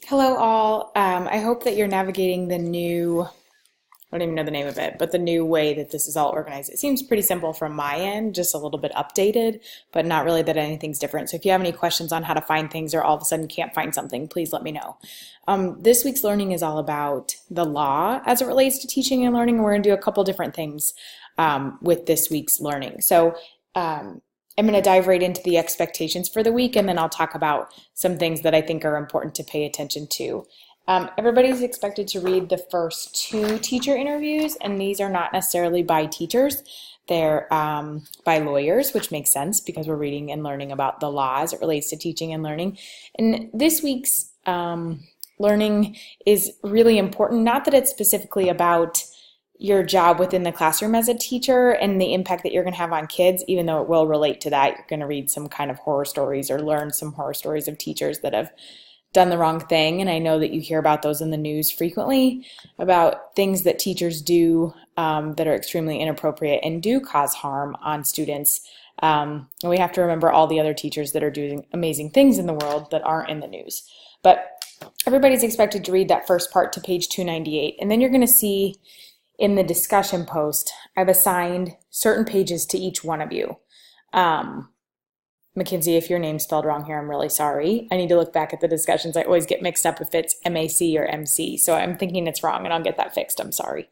Hello, all. I hope that you're navigating the new, I don't even know the name of it, but the new way that this is all organized. It seems pretty simple from my end, just a little bit updated, but not really that anything's different. So if you have any questions on how to find things or all of a sudden can't find something, please let me know. This week's learning is all about the law as it relates to teaching and learning. We're going to do a couple different things with this week's learning. So I'm going to dive right into the expectations for the week, and then I'll talk about some things that I think are important to pay attention to. Everybody's expected to read the first two teacher interviews, and these are not necessarily by teachers. They're by lawyers, which makes sense because we're reading and learning about the law as it relates to teaching and learning. And this week's learning is really important, not that it's specifically about your job within the classroom as a teacher and the impact that you're going to have on kids, even though it will relate to that. You're going to read some kind of horror stories or learn some horror stories of teachers that have done the wrong thing. And I know that you hear about those in the news frequently, about things that teachers do that are extremely inappropriate and do cause harm on students. And we have to remember all the other teachers that are doing amazing things in the world that aren't in the news. But everybody's expected to read that first part to page 298. And then you're going to see in the discussion post, I've assigned certain pages to each one of you. Mackenzie, if your name's spelled wrong here, I'm really sorry. I need to look back at the discussions. I always get mixed up if it's MAC or MC, so I'm thinking it's wrong, and I'll get that fixed. I'm sorry.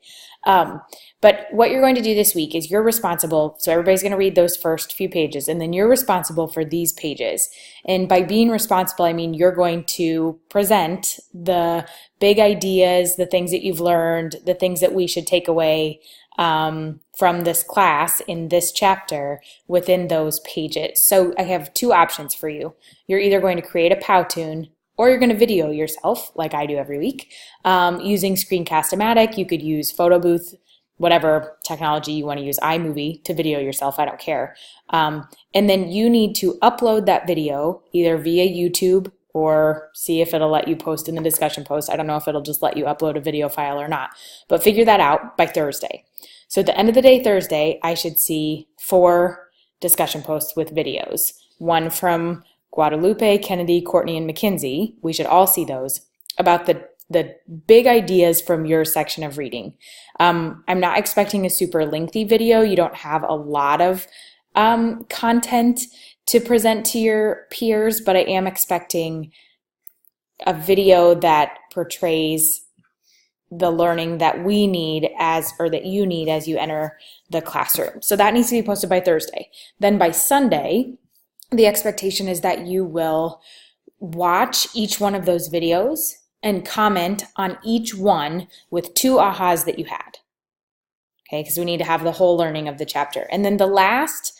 But what you're going to do this week is you're responsible, so everybody's going to read those first few pages, and then you're responsible for these pages. And by being responsible, I mean you're going to present the big ideas, the things that you've learned, the things that we should take away from this class in this chapter within those pages. So I have two options for you. You're either going to create a Powtoon or you're going to video yourself like I do every week using Screencast-O-Matic. You could use Photo Booth, whatever technology you want to use, iMovie to video yourself, I don't care. And then you need to upload that video either via YouTube or see if it'll let you post in the discussion post. I don't know if it'll just let you upload a video file or not, but figure that out by Thursday. So at the end of the day, Thursday, I should see 4 discussion posts with videos. One from Guadalupe, Kennedy, Courtney, and Mackenzie. We should all see those about the big ideas from your section of reading. I'm not expecting a super lengthy video. You don't have a lot of content to present to your peers, but I am expecting a video that portrays the learning that we need or that you need as you enter the classroom. So that needs to be posted by Thursday. Then by Sunday, the expectation is that you will watch each one of those videos and comment on each one with 2 ahas that you had. Okay, because we need to have the whole learning of the chapter. And then the last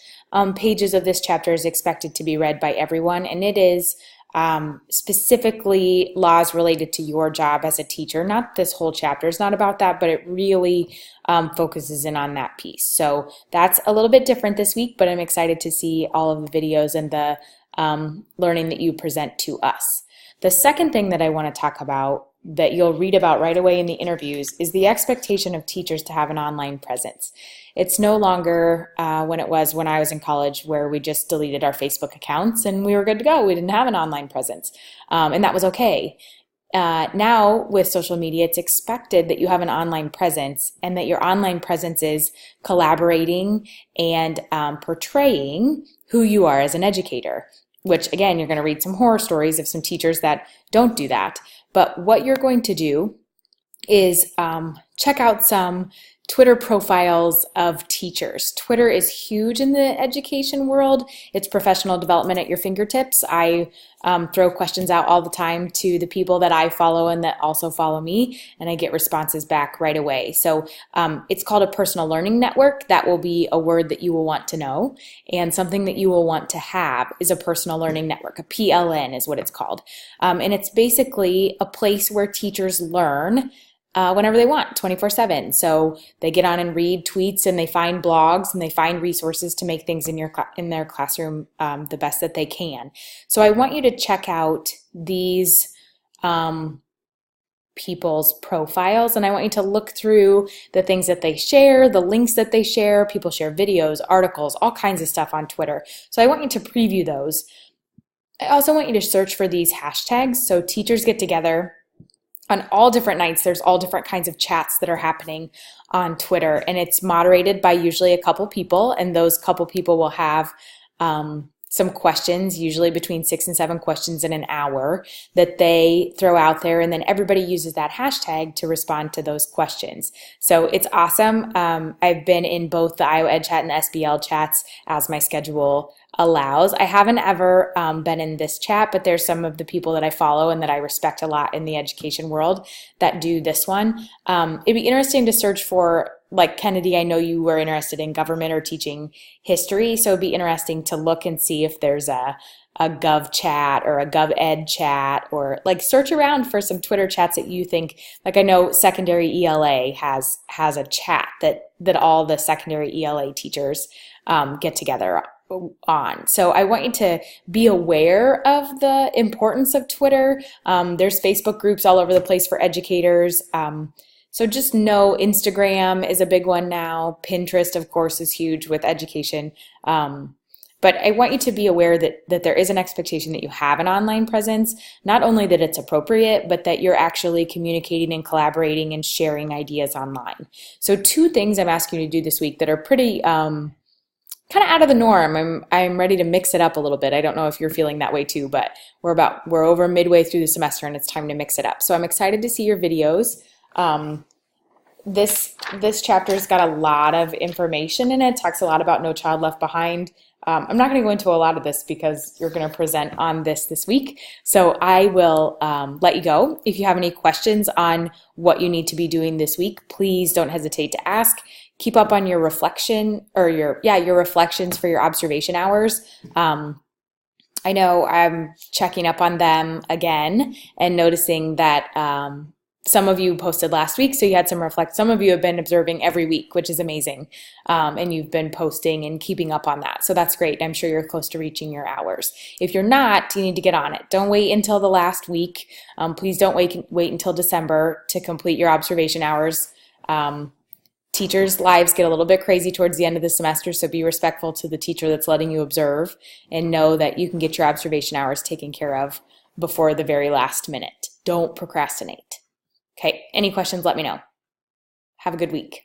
pages of this chapter is expected to be read by everyone, and it is specifically laws related to your job as a teacher. Not this whole chapter is not about that, but it really focuses in on that piece. So that's a little bit different this week, but I'm excited to see all of the videos and the learning that you present to us. The second thing that I want to talk about that you'll read about right away in the interviews is the expectation of teachers to have an online presence. It's no longer when it was when I was in college where we just deleted our Facebook accounts and we were good to go. We didn't have an online presence, and that was okay. Now with social media, it's expected that you have an online presence and that your online presence is collaborating and portraying who you are as an educator, which again, you're going to read some horror stories of some teachers that don't do that. But what you're going to do is check out some Twitter profiles of teachers. Twitter is huge in the education world. It's professional development at your fingertips. I throw questions out all the time to the people that I follow and that also follow me, and I get responses back right away. So it's called a personal learning network. That will be a word that you will want to know, and something that you will want to have is a personal learning network. A PLN is what it's called. And it's basically a place where teachers learn whenever they want, 24/7. So they get on and read tweets and they find blogs and they find resources to make things in their classroom the best that they can. So I want you to check out these people's profiles, and I want you to look through the things that they share, the links that they share. People share videos, articles, all kinds of stuff on Twitter. So I want you to preview those. I also want you to search for these hashtags. So teachers get together on all different nights. There's all different kinds of chats that are happening on Twitter, and it's moderated by usually a couple people, and those couple people will have some questions, usually between 6 and 7 questions in an hour, that they throw out there, and then everybody uses that hashtag to respond to those questions. So it's awesome. I've been in both the Iowa Ed Chat and the SBL chats as my schedule allows. I haven't ever been in this chat, but there's some of the people that I follow and that I respect a lot in the education world that do this one. It'd be interesting to search for, like Kennedy, I know you were interested in government or teaching history, so it'd be interesting to look and see if there's a Gov chat or a Gov Ed chat, or like search around for some Twitter chats that you think, like I know secondary ELA has a chat that all the secondary ELA teachers get together on. So I want you to be aware of the importance of Twitter. There's Facebook groups all over the place for educators. So just know Instagram is a big one now. Pinterest, of course, is huge with education. But I want you to be aware that there is an expectation that you have an online presence, not only that it's appropriate, but that you're actually communicating and collaborating and sharing ideas online. So 2 things I'm asking you to do this week that are pretty kind of out of the norm. I'm ready to mix it up a little bit. I don't know if you're feeling that way too, but we're over midway through the semester and it's time to mix it up. So I'm excited to see your videos. This chapter's got a lot of information in it. Talks a lot about No Child Left Behind. I'm not going to go into a lot of this because you're going to present on this week. So I will let you go. If you have any questions on what you need to be doing this week, please don't hesitate to ask. Keep up on your reflection or your reflections for your observation hours. I know I'm checking up on them again and noticing that some of you posted last week, so you had some of you have been observing every week, which is amazing. And you've been posting and keeping up on that. So that's great. I'm sure you're close to reaching your hours. If you're not, you need to get on it. Don't wait until the last week. Please don't wait until December to complete your observation hours. Teachers' lives get a little bit crazy towards the end of the semester, so be respectful to the teacher that's letting you observe and know that you can get your observation hours taken care of before the very last minute. Don't procrastinate. Okay, any questions, let me know. Have a good week.